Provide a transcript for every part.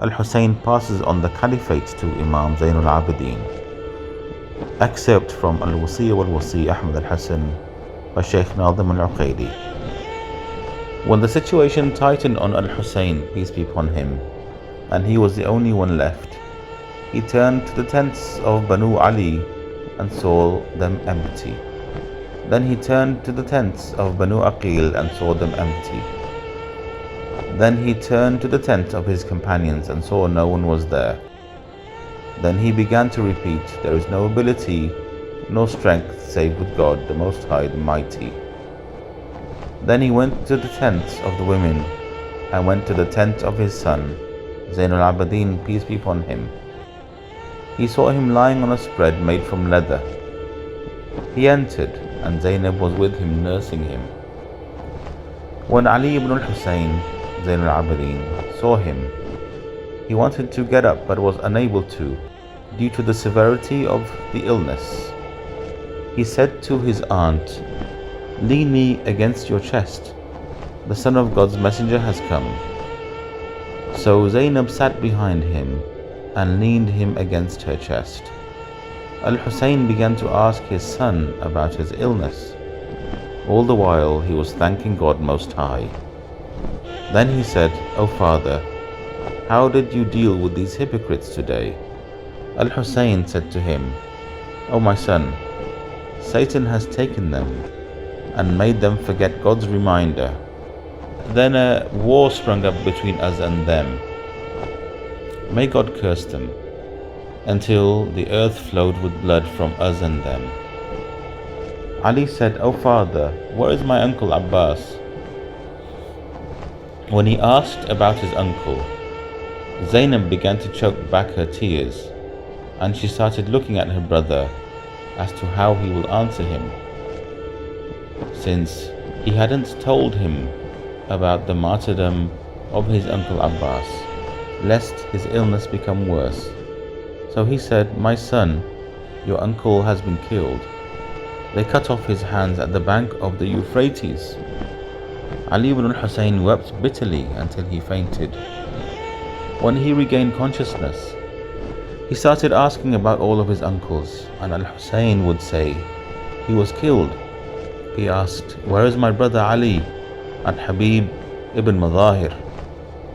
Hussain passes on the caliphate to Imam Zain al-Abidin. Excerpt from Al-Wasi wal-Wasi Ahmad al-Hasan by Sheikh Nazim al-Uqayli. When the situation tightened on Hussain, peace be upon him, and he was the only one left, he turned to the tents of Banu Ali and saw them empty. Then he turned to the tents of Banu Aqil and saw them empty. Then he turned to the tent of his companions and saw no one was there. Then he began to repeat, there is no ability nor strength save with God, the Most High, the Mighty. Then he went to the tents of the women and went to the tent of his son, Zain al-Abidin, peace be upon him. He saw him lying on a spread made from leather. He entered, and Zainab was with him nursing him. When Ali ibn al-Hussain, Zain al-Abidin, saw him, he wanted to get up but was unable to, due to the severity of the illness. He said to his aunt, "Lean me against your chest. The Son of God's Messenger has come." So Zainab sat behind him and leaned him against her chest. Hussain began to ask his son about his illness. All the while he was thanking God Most High. Then he said, "O father, how did you deal with these hypocrites today?" Hussain said to him, "O my son, Satan has taken them and made them forget God's reminder. Then a war sprung up between us and them. May God curse them, until the earth flowed with blood from us and them." Ali said, "O father, where is my uncle Abbas?" When he asked about his uncle, Zainab began to choke back her tears, and she started looking at her brother as to how he will answer him, since he hadn't told him about the martyrdom of his uncle Abbas, lest his illness become worse. So he said, "My son, your uncle has been killed. They cut off his hands at the bank of the Euphrates." Ali ibn al-Hussain wept bitterly until he fainted. When he regained consciousness, he started asking about all of his uncles, and Hussain would say, "He was killed." He asked, "Where is my brother Ali, and Habib ibn Madahir,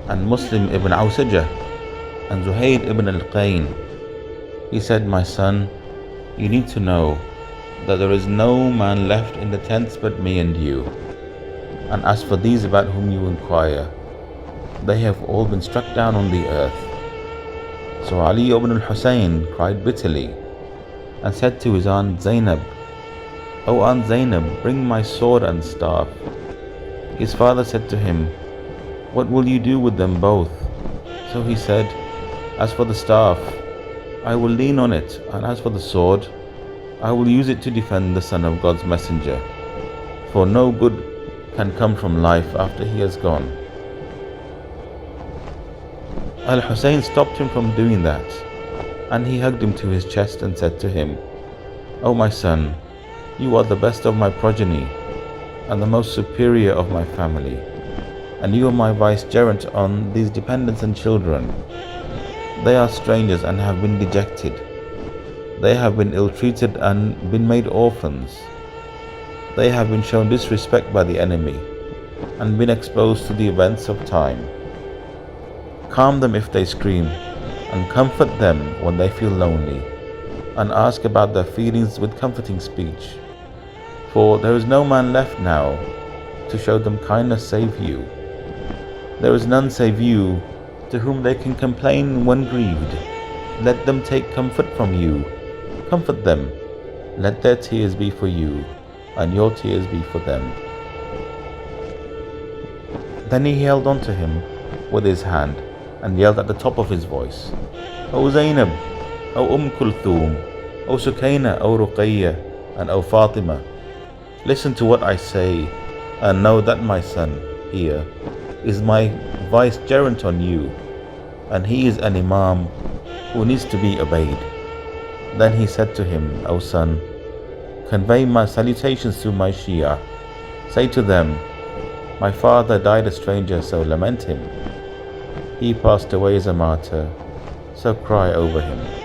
and Muslim ibn Awsajah, and Zuhair ibn al-Qayn?" He said, "My son, you need to know that there is no man left in the tents but me and you. And as for these about whom you inquire, they have all been struck down on the earth." So Ali ibn al-Hussain cried bitterly and said to his aunt Zainab, "O Aunt Zainab, bring my sword and staff." His father said to him, "What will you do with them both?" So he said, "As for the staff, I will lean on it, and as for the sword, I will use it to defend the Son of God's Messenger, for no good can come from life after he has gone." Hussain stopped him from doing that, and he hugged him to his chest and said to him, "O my son, you are the best of my progeny and the most superior of my family, and you are my vicegerent on these dependents and children. They are strangers and have been dejected. They have been ill-treated and been made orphans. They have been shown disrespect by the enemy and been exposed to the events of time. Calm them if they scream, and comfort them when they feel lonely, and ask about their feelings with comforting speech. For there is no man left now to show them kindness save you. There is none save you to whom they can complain when grieved. Let them take comfort from you. Comfort them. Let their tears be for you, and your tears be for them." Then he held on to him with his hand and yelled at the top of his voice, "O Zainab, O Kulthum, O Sukaina, O Ruqayya, and O Fatima, listen to what I say, and know that my son here is my vicegerent on you, and he is an Imam who needs to be obeyed." Then he said to him, "O son, convey my salutations to my Shia. Say to them, my father died a stranger, so lament him. He passed away as a martyr, so cry over him.